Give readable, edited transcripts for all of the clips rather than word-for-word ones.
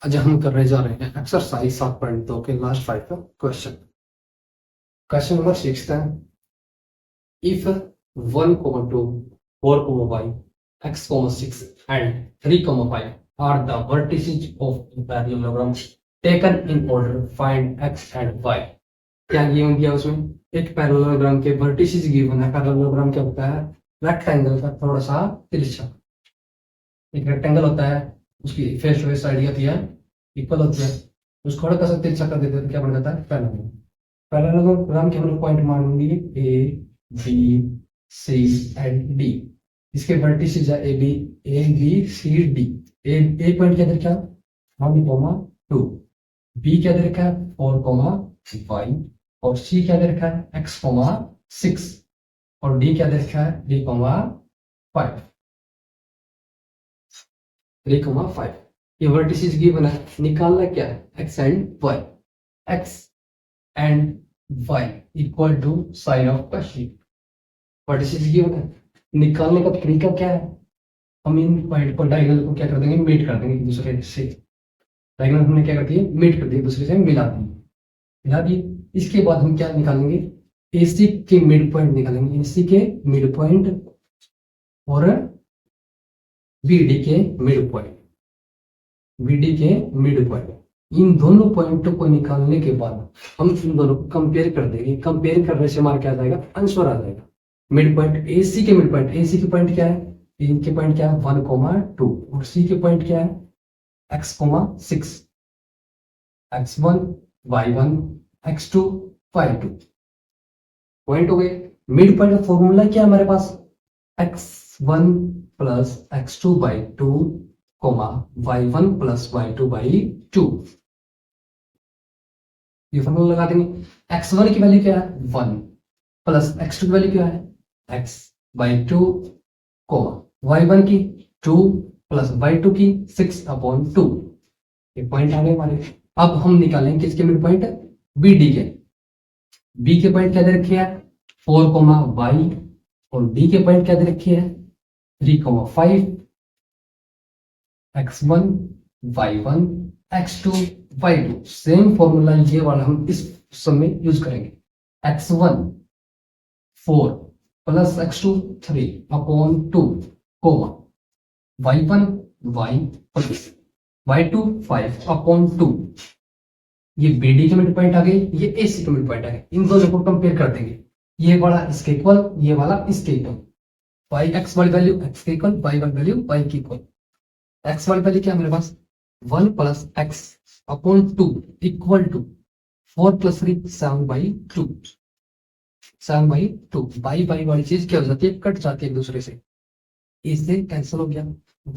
आज हम करने जा रहे हैं एक्सरसाइज 7.2 के लास्ट 5 का क्वेश्चन। क्वेश्चन नंबर 6 है, if 1,2, 4,5, x,6 and 3,5 are the vertices of a parallelogram taken in order, find x and y। क्या गिवन दिया उसमें? एक पैरेललोग्राम के वर्टिसेस गिवन है। पैरेललोग्राम क्या होता है? रेक्टेंगल का थोड़ा सा तिरछा। एक रेक्टेंगल होता है, उसकी फेस टू फेस साइड क्या होती है? इक्वल होती है। उसको थोड़ा सा तिरछा कर देते हैं तो क्या बन जाता है? पैरेललोग्राम। पैरेललोग्राम के हम लोग पॉइंट मान लेंगे A B C and D. इसके वर्टिसेस है A B C D. A point क्या दे रखा है? 1,2। बी क्या दे रखा है? 4,5। और सी क्या दे रखा है? x,6। और डी क्या दे रखा है? 3,5। 3,5 ये वर्टिसेस गिवन है। निकालना क्या है? x and y। x and y equal to sign of question. Vertices given है। निकालने का तरीका क्या है? हम इन पॉइंट पर डायगोनल को क्या कर देंगे? मीट कर देंगे एक दूसरे से। डायगोनल हमने क्या कर दिए? मीट कर दिए, एक दूसरे से मिला दिए। इसके बाद हम क्या निकालेंगे? AC के मिड पॉइंट निकालेंगे। AC के मिड पॉइंट और BD के मिड पॉइंट। BD के मिड पॉइंट, इन दोनों पॉइंटों को निकालने के बाद हम इन दोनों को कंपेयर कर देंगे। कंपेयर करने से हमारा क्या आ जाएगा? आंसर आ जाएगा। मिड पॉइंट AC के मिड पॉइंट, AC के पॉइंट क्या है? A के पॉइंट क्या है? 1,2। और C के पॉइंट क्या है? x,6। x1 y1 x2 y2 point हो गए। मिड पॉइंट का फॉर्मूला क्या है हमारे पास? x1 plus x2 by 2, y1 plus y2 by 2। ये फॉर्मूला लगा देंगे। x1 की वैल्यू क्या है? 1 प्लस x2 की वैल्यू क्या है? x बाई 2, y1 की 2 प्लस y2 की 6/2। ये पॉइंट आ गए हमारे। अब हम निकालेंगे किसके मिड पॉइंट? BD के। B के पॉइंट क्या दे रखे हैं? 4,y। और D के पॉइंट क्या दे रखे हैं? 3,5। x1 y1 x2 y2। Same formula ये वाला हम इस समय यूज करेंगे। x1 4 plus x2 3/2, y1 y plus y2 5/2। ये BD के मिड पॉइंट आ गए, ये AC के मिड पॉइंट आ गए। इन दोनों को कंपेयर कर देंगे। ये वाला इसके इक्वल, ये वाला इसके इक्वल। y x वाली वैल्यू x के इक्वल, y वाली वैल्यू y के इक्वल। x वाली वैल्यू क्या है मेरे पास? 1 plus x/2 equal to 4 plus 3 7/2। 7/2 by वाली चीज क्या हो जाती है? कट जाती है एक दूसरे से। इससे कैंसिल हो गया।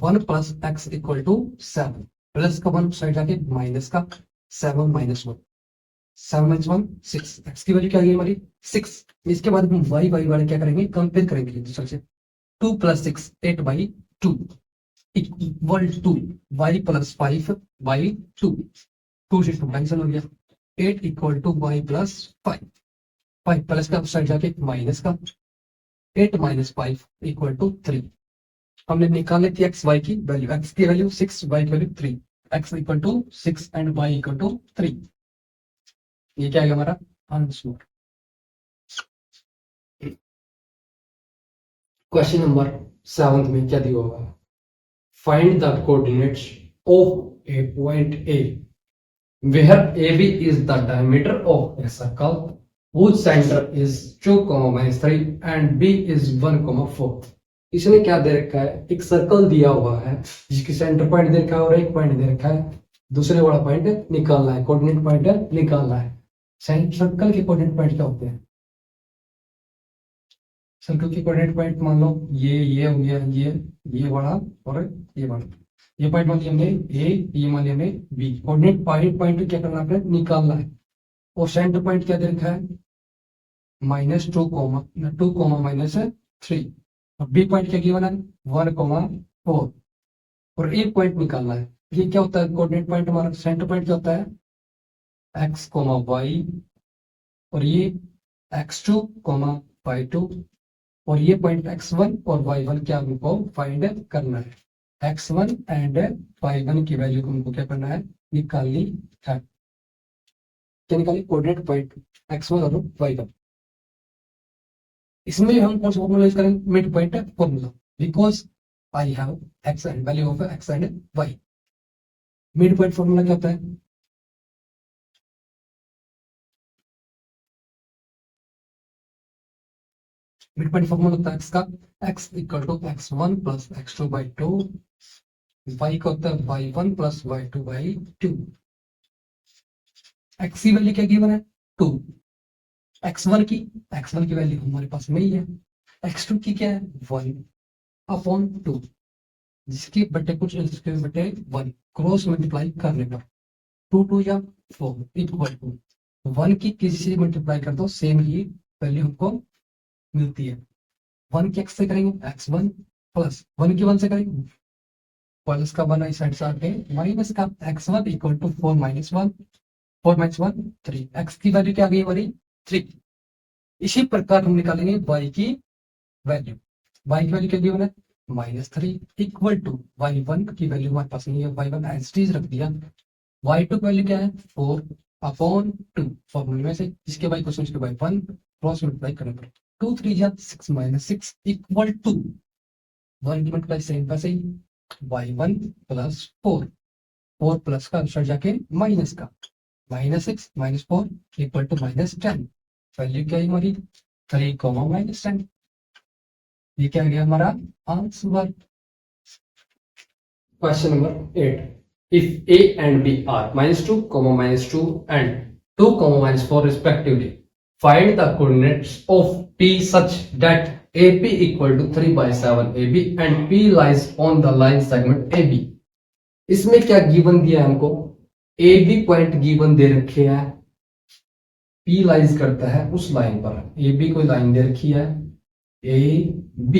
1 plus x equal to 7। Plus का 1 साइड जाके माइनस का 7 माइनस 1। 7 माइनस 1 6। x की वैल्यू क्या आ गई हमारी? 6। इसके बाद हम y वाले क्या करेंगे? कंपेयर करेंगे एक दूसरे से। 2 plus 6 8/2 equal to y plus 5/2। 2 से 2 कैंसिल हो गया। 8 equal to y plus 5। 5 plus का साइड जाके माइनस का 8 माइनस 5 इक्वल टू 3। हमने निकाले थी x y की वैल्यू। x की वैल्यू 6, y की value 3। x equal to 6 and y equal to 3। ये क्या है हमारा आंसर? क्वेश्चन नंबर 7 में क्या दिया होगा? Find the coordinates of A point A where AB is the diameter of a circle whose center is 2,3 and B is 1,4। इसने क्या दे रखा है? एक सर्कल दिया हुआ है जिसकी सेंटर पॉइंट दे रखा है और एक पॉइंट दे रखा है। दूसरे वाला पॉइंट निकालना है, कोऑर्डिनेट पॉइंट निकालना है। सर्कल के कोऑर्डिनेट पॉइंट क्या होते हैं? सर्कल के कोऑर्डिनेट पॉइंट मान लो ये हो गया, ये वाला और ये वाला। ये पॉइंट मान लिया हमने ए, ये मान लिया हमने बी। कोऑर्डिनेट पॉइंट क्या करना है? निकालना है। और सेंटर पॉइंट क्या दे रखा है? -2 -3। और बी पॉइंट क्या गिवन है? 1,4। और एक पॉइंट निकालना है। ये क्या होता है? कोऑर्डिनेट पॉइंट हमारा सेंटर पॉइंट क्या होता है? x, y। और ये x2, y2। और ये पॉइंट x1 और y1 क्या हमको फाइंड करना है? x1 एंड y1 की वैल्यू को हमको क्या करना है? निकालनी है। क्या निकाली? कोऑर्डिनेट पॉइंट x1 और y1। इसमें हम कौन सा फॉर्मूला यूज करेंगे? Mid point formula, because I have x and value of x and y। Mid point formula क्या होता है? मिड पॉइंट फॉर्मूला होता है x का, x equal to x1 plus x2 by 2, y का होता है y1 plus y2 by 2। x की वैल्यू क्या गिवन है? 2। x1 की वैल्यू हमारे पास में ही है। x2 की क्या है? 1 अपॉन 2, जिसके बटे कुछ जिसके बटे 1, क्रॉस मल्टीप्लाई करने पर 2 2 या 4 इक्वल टू 1 की किसी से मल्टीप्लाई कर दो, सेम ही वैल्यू हमको मिलती है। 1 की x से करेंगे x1 प्लस 1 की 1 से करेंगे प्लस का 1 इस साइड से आके माइनस का x1 equal to 4 minus 1, 4 minus 1 3। x की वैल्यू क्या आ गई हमारी? 3। इसी प्रकार हम निकालेंगे y की वैल्यू। y की वैल्यू क्या गिवन है? -3 इक्वल टू y1 की वैल्यू हमारे पास नहीं है, y1 एज इट इज रख दिया। y2 की वैल्यू क्या है? 4 अपॉन 2 फॉर्मूले में से, जिसके y क्वेश्चन के y1 क्रॉस मल्टीप्लाई करने पर 2 3 या 6 माइनस 6 इक्वल टू 1 की मल्टीप्लाई सेम वैसे ही y1 प्लस 4, 4 प्लस का आंसर जाके माइनस का -6 -4 इक्वल टू -10। वैल्यू क्या है हमारी? 3 -10। ये क्या गया हमारा answer? Question number 8. If A and B are -2, -2 and 2, -4 respectively, find the coordinates of P such that AP equal to 3/7 AB and P lies on the line segment AB. इसमें क्या given दिया है हमको? AB पॉइंट गिवन दे रखे है, P lies करता है उस लाइन पर। AB कोई लाइन दे रखी है AB,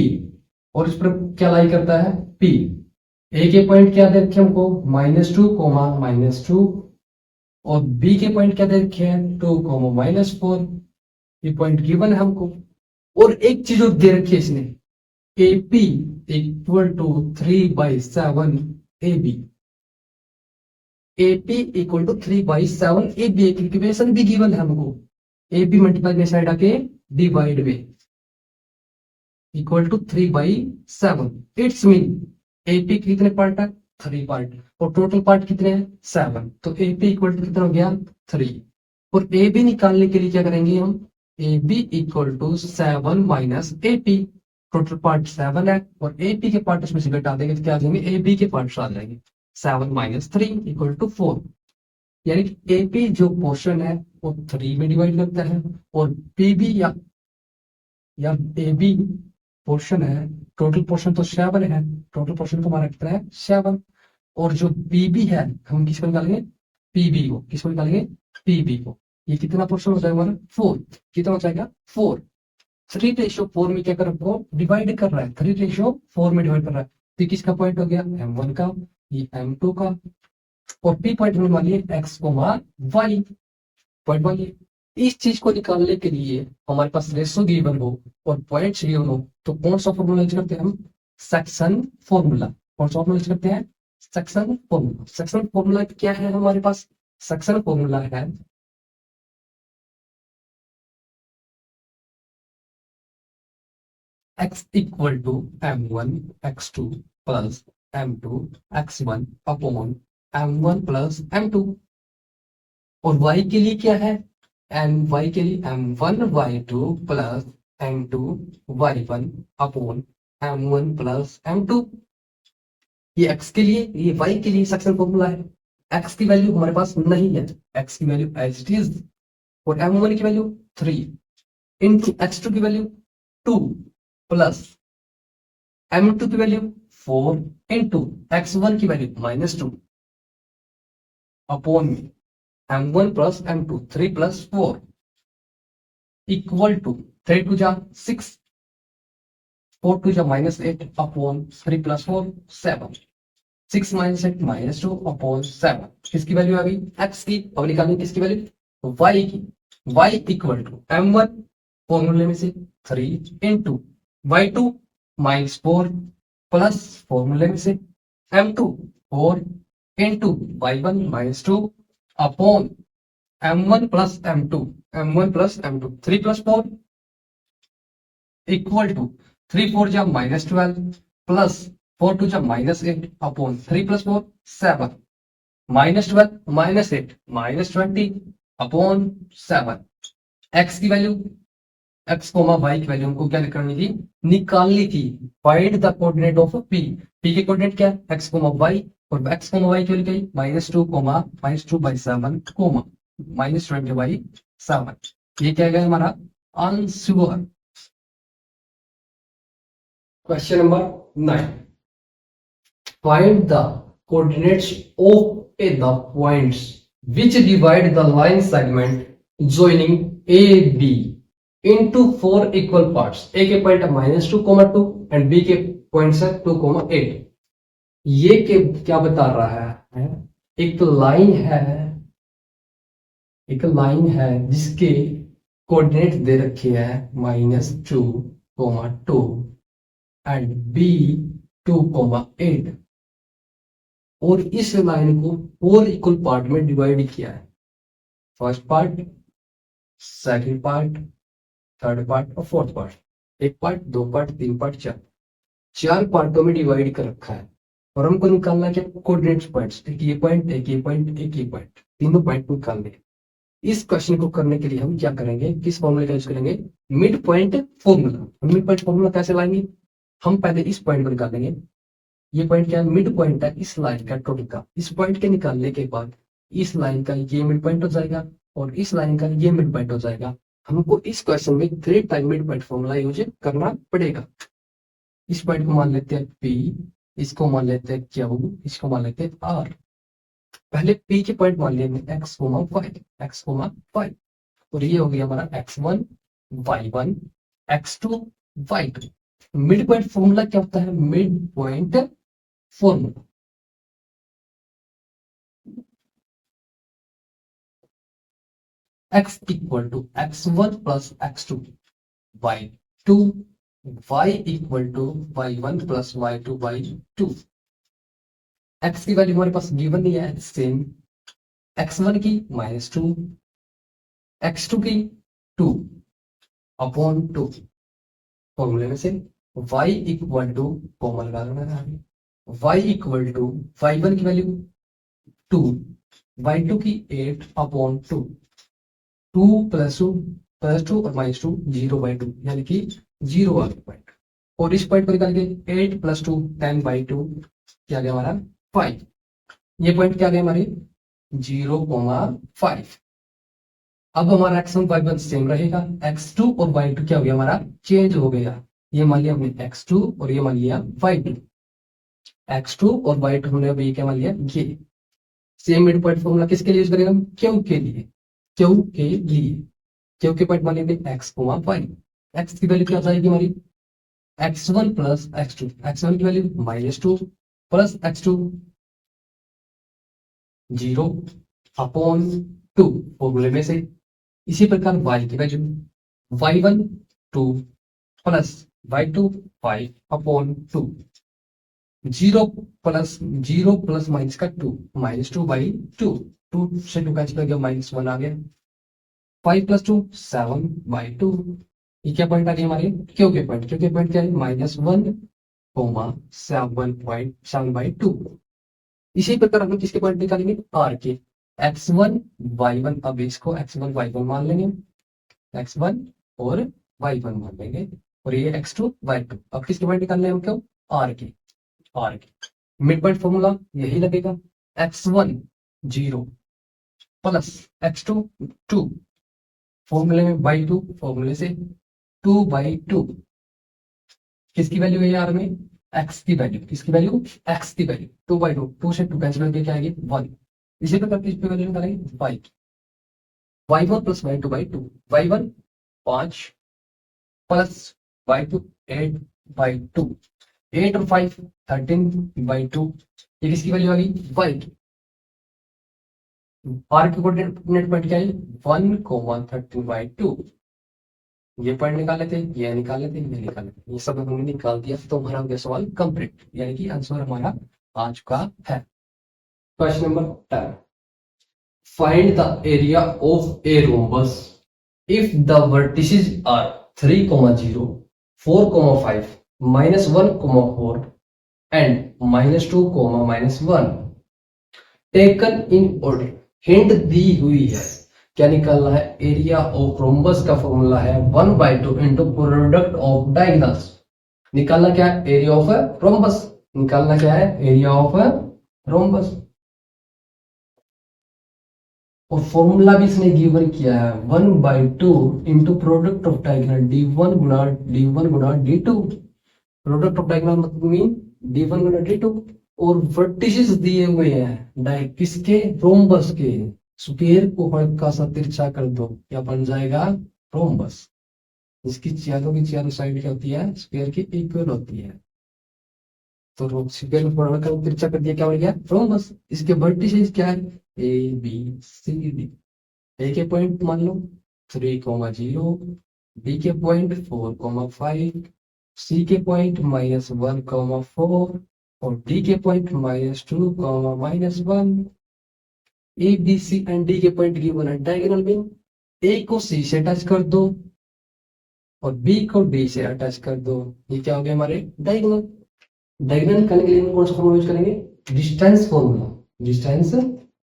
और इस पर क्या लाई करता है? P। ए के पॉइंट क्या दे रखे हमको? -2, -2, और बी के पॉइंट क्या दे रखे हैं? 2, -4। ये पॉइंट गिवन है हमको। और एक चीज और दे रखी है इसने, AP equal to 3/7 AB। AP equal to 3/7 AB, एक इक्वेशन भी गिवन है हमको। AB मल्टीप्लाई में साइड आके डिवाइड में equal to 3/7। It's mean AP कितने पार्ट है? 3 पार्ट, और टोटल पार्ट कितने हैं? 7। तो AP इक्वल टू कितना हो गया? 3। और AB निकालने के लिए क्या करेंगे हम? AB equal to 7 minus AP। Total part 7 है और AP के पार्ट उसमें से घटा देंगे तो क्या आ जाएंगे? AB के पार्ट आ जाएंगे। 7 - 3 इक्वल टू 4। यानी कि AP जो पोर्शन है वो 3 में डिवाइड करता है, और PB या AB पोर्शन है, टोटल पोर्शन तो 7 है, टोटल पोर्शन तो हमारा कितना है? 7। और जो पीबी है हम किसको निकालेंगे? पीबी को। किसको निकालेंगे? पीबी को। ये कितना पोर्शन हो जाएगा हमारा? 4। कितना हो जाएगा? 4। 3/4 में क्या कर रहा है? डिवाइड कर रहा है, 3/4 में डिवाइड कर रहा है। तो किसका पॉइंट हो गया? M1 का, ये M2 का, और पी पॉइंट होने वाली है x, y पॉइंट वाली। इस चीज को निकालने के लिए हमारे पास रेशो गिवन हो और पॉइंट्स गिवन हो, तो कौन सा फॉर्मूला यूज करते हैं हम? Section formula. कौन सा फॉर्मूला यूज करते हैं? Section formula. सेक्शन फॉर्मूला क्या है हमारे पास? सेक्शन फॉर्मूला है x equal to m1 x2 plus m2 x1 upon m1 plus m2। और y के लिए क्या है? y के लिए m1 y2 plus m2 y1 upon m1 plus m2। ये x के लिए, ये y के लिए सेक्शन फॉर्मूला है। x की वैल्यू हमारे पास नहीं है, x की वैल्यू एज इट इज, और m1 की वैल्यू 3 इंटू x2 की वैल्यू 2 प्लस m2 की वैल्यू 4 इंटू x1 की वैल्यू -2 अपॉन में m1 plus m2, 3 plus 4 equal to 3 2 जा 6, 4 2 जा -8 अपॉन 3 प्लस 4 7, 6 -8 -2 अपॉन 7। किसकी वैल्यू आ गई? x की। अब निकालेंगे किसकी वैल्यू? y की। y इक्वल टू m1 फॉर्मूले में से 3 इंटू y2 -4 प्लस फॉर्मूले में से m2 4 into y1 minus 2 upon m1 plus m2, m1 plus m2, 3 plus 4 equal to 3 4 जा माइनस 12 प्लस 4 2 जा minus 8 upon 3 plus 4 7 minus 12 minus 8 minus 20 upon 7। X की value x comma y की value हमको क्या करनी थी, निकालनी थी। Find the coordinate of P, P के कोऑर्डिनेट क्या है, एक्स कोमा वाई, और एक्स कोमा वाई की वैल्यू क्या है, minus 2 comma minus 2 by 7 comma minus 20 by 7। ये क्या है हमारा answer. Question number 9, find the coordinates of the points which divide the line segment joining AB into 4 equal parts। A के point है -2, 2 and B के points है 2, 8। ये के क्या बता रहा है, एक लाइन है जिसके कोऑर्डिनेट दे रखे हैं -2, 2 एंड B 2, 8, और इस लाइन को 4 इक्वल पार्ट में डिवाइड किया है। First part, second part, third part और फोर्थ पार्ट। एक पार्ट, दो पार्ट, तीन पार्ट, चार पार्टों में डिवाइड कर रखा है। और हमको निकालना है कोऑर्डिनेट्स पॉइंट्स, एक ये पॉइंट, एक ये पॉइंट, एक ये पॉइंट, तीनों पॉइंट निकालने। इस क्वेश्चन को करने के लिए हम क्या करेंगे, किस फॉर्मूले का यूज करेंगे, mid point formula. Mid point formula कैसे लाएंगे, हम पहले इस पॉइंट को निकालेंगे। ये पॉइंट क्या है, मिड पॉइंट है इस लाइन का टोटल का। इस पॉइंट के निकालने के बाद इस लाइन का ये मिड पॉइंट हो जाएगा और इस लाइन का ये मिड पॉइंट हो जाएगा। हमको इस क्वेश्चन में 3 time mid point formula use करना पड़ेगा। इस पॉइंट को मान लेते हैं P, इसको मान लेते हैं Q, इसको मान लेते हैं R। पहले P के पॉइंट मान लेते हैं x, y, और ये हो गया हमारा x1, y1, x2, y2। Mid point formula क्या होता है, mid point formula x equal to x1 plus x2, y2, y equal to y1 plus y2 by 2। x की वैल्यू हमारे पास गिवन नहीं है, सेम। x1 की -2, x2 की 2 अपॉन 2। फॉर्मूले में से y इक्वल टू कॉमन लगाना है, y इक्वल टू y1 की वैल्यू 2, y2 की 8 अपॉन 2, 2 प्लस 2 और -2 0/2, यानी कि 0 आ गया पॉइंट। और इस पॉइंट को निकाल के 8 प्लस 2 10/2 क्या गया हमारा 5। ये पॉइंट क्या गया हमारे 0,5। अब हमारा x1 y1 सेम रहेगा, x2 और y2 क्या हो गया हमारा चेंज हो गया। ये मान लिया हमने x2 और ये मान लिया y2। x2 और y2 हमने अभी क्या मान लिया, ये सेम मिड पॉइंट फॉर्मूला किसके लिए यूज करेंगे हम, क्यू के लिए। क्यू के पॉइंट मान लेंगे x, y। x की वैल्यू क्या जाएगी हमारी x1 प्लस x2, x1 की वैल्यू -2 प्लस x2 0 अपॉन 2 फॉर्मूले में से। इसी प्रकार y की value y1 2 plus y2 5 upon 2, 0 plus minus का 2, -2/2, 2 से 2 कैंसिल हो गया, -1 आ गया। 5 प्लस 2 7/2। ये क्या पॉइंट आ गया हमारे क्यू के पॉइंट क्या है -1, 7/2। इसी प्रकार हम किसके पॉइंट निकालेंगे, आर के, x1 y1। अब इसको x1 y1 मान लेंगे, x1 और y1 मान लेंगे, और ये x2 y2। अब किसके पॉइंट निकालने हैं हम, क्यों आर के। मिड पॉइंट फॉर्मूला यही लगेगा, x1 0 प्लस x2 2 फॉर्मूले में बाई 2, फॉर्मूले से 2/2। किसकी वैल्यू है यार में, x की वैल्यू, किसकी वैल्यू x की वैल्यू 2/2, 2 से 2 कैंसिल करके क्या आएगी 1। इसी प्रकार किस पे वैल्यू निकालेंगे y की, y1 plus y2/2, y1 5 plus y2 8/2, 8 और 5 13/2। ये किसकी वैल्यू आ गई y की। आर की कोऑर्डिनेट पॉइंट क्या है 1,13/2। ये पॉइंट निकाले थे, ये निकाले थे, ये निकाले थे, ये सब हमने निकाल दिया, तो हमारा हो गया सवाल कंप्लीट, यानी कि आंसर हमारा आ चुका है। Question number 10, find the area of A rhombus if the vertices are 3, 0, 4, 5, -1, 4 and -2, -1 taken in order. Hint दी हुई है, क्या निकालना है? एरिया ऑफ रोम्बस का फॉर्मूला है 1/2 इंटू प्रोडक्ट ऑफ डायगोनल्स। निकालना क्या है? Area of rhombus. निकालना क्या है? Area of rhombus. और फॉर्मूला भी इसने गिवन किया है 1/2 into product of diagonal d1 गुणा d2। प्रोडक्ट ऑफ डायगोनल मतलब मीन d1 गुणा d2। और वर्टिसेस दिए हुए हैं किसके? रोम्बस के। स्क्वायर को हल्का सा तिरछा कर दो, क्या बन जाएगा? रोम्बस। इसकी चारों की चारों साइड क्या होती है? स्क्वायर की इक्वल होती है। तो स्क्वायर को हल्का तिरछा कर दिया, क्या बन गया? रोम्बस। इसके वर्टिसेस क्या है? A B C D. ए के पॉइंट मान लो 3, 0, बी के पॉइंट 4, 5, सी के पॉइंट -1, 4 और डी के point -2, -1। A B C and D के पॉइंट गिवन है डायगोनल में। ए को सी से अटैच कर दो और बी को डी से अटैच कर दो। ये क्या हो गया? हमारे डायगोनल। डायगोनल करने के लिए हम कौन सा फॉर्मूला यूज करेंगे? Distance formula. Distance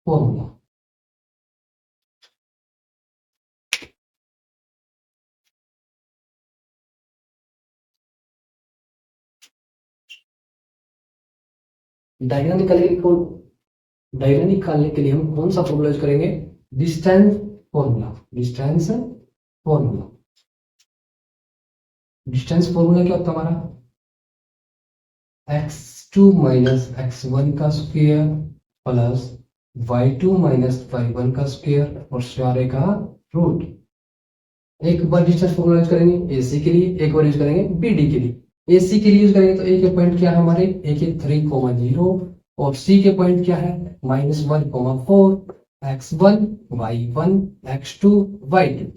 formula. Diagonal निकालने के लिए डायगोनल निकालने के लिए हम कौन सा फॉर्मूला यूज करेंगे? Distance formula. Distance formula. Distance formula क्या होता है हमारा? x2 माइनस x1 का square plus y2 minus y1 का स्क्वायर और सारे का रूट। एक बार डिस्टेंस फॉर्मूला यूज करेंगे AC के लिए, एक बार यूज करेंगे BD के लिए। AC के लिए यूज करेंगे तो A के पॉइंट क्या है हमारे? A के 3, 0 और C के पॉइंट क्या है? -1, 4, x1, y1, x2, y2।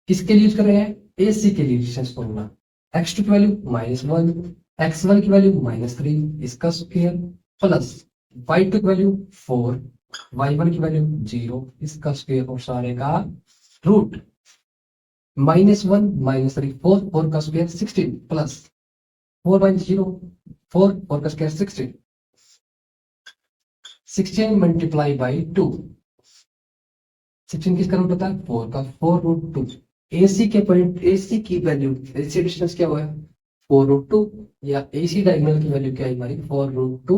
किसके लिए यूज कर रहे हैं? AC के लिए डिस्टेंस फॉर्मूला। x2 की वैल्यू -1, x1 की वैल्यू -3 इसका स्क्वायर प्लस y2 की वैल्यू 4, y1 की वैल्यू 0 इसका स्क्वायर और सारे का रूट। -1 -3 4, 4 का स्क्वायर 16 प्लस 4 - 0 4, 4 का स्क्वायर 16, 16 मल्टीप्लाई बाई 2। 16 किसका रूट होता है? 4 का 4√2। AC के पॉइंट AC की वैल्यू, AC डिस्टेंस क्या हुआ है? 4√2 या AC डायगोनल की वैल्यू क्या है हमारी? 4√2।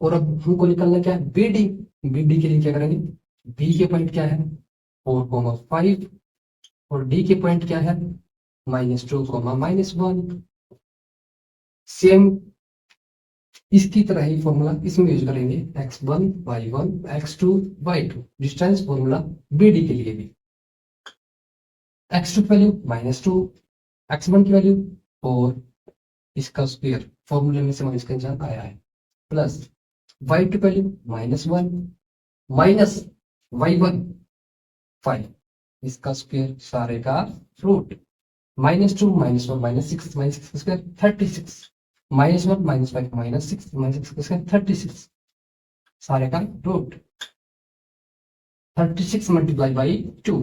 और अब हमको निकालना क्या है? BD। BD के लिए क्या करेंगे? B के पॉइंट क्या है? 4, 5 और D के पॉइंट क्या है? -2, -1। सेम इसकी तरह ही फॉर्मूला इसमें यूज करेंगे x1, y1, x2, y2। Distance formula BD के लिए भी। x2 की वैल्यू -2, x1 की वैल्यू 4 इसका स्क्वायर फॉर्मूले में से माइनस का निशान आया है प्लस y2 की वैल्यू -1 माइनस y1 5 इसका स्क्वायर सारे का रूट। -2 -1 -6 -6 का स्क्वायर 36 -1 -5 -6 -6 का स्क्वायर 36 सारे का रूट। 36 multiply by 2।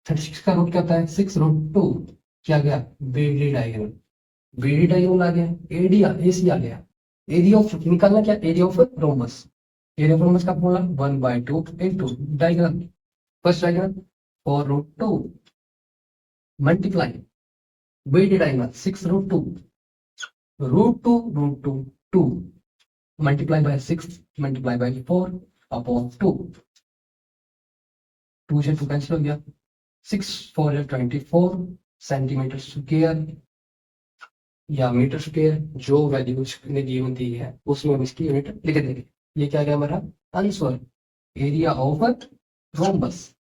36 का रूट क्या होता है? 6√2। क्या गया? BD diagonal. BD डायगोनल आ गया। AD AC आ गया। एरिया ऑफ निकालना क्या? Area of rhombus. Area of rhombus का formula 1/2 into diagonal. First diagonal 4√2 multiply BD diagonal 6√2 √2 2 multiply by 6 multiply by 4 upon 2। 2 से 2 कैंसिल हो गया। 6 4 24 सेंटीमीटर स्क्वायर या मीटर स्क्वायर, जो वैल्यू ने गिवन दी है उसमें हम इसकी यूनिट लिख देंगे। ये क्या गया हमारा आंसर? Area of rhombus.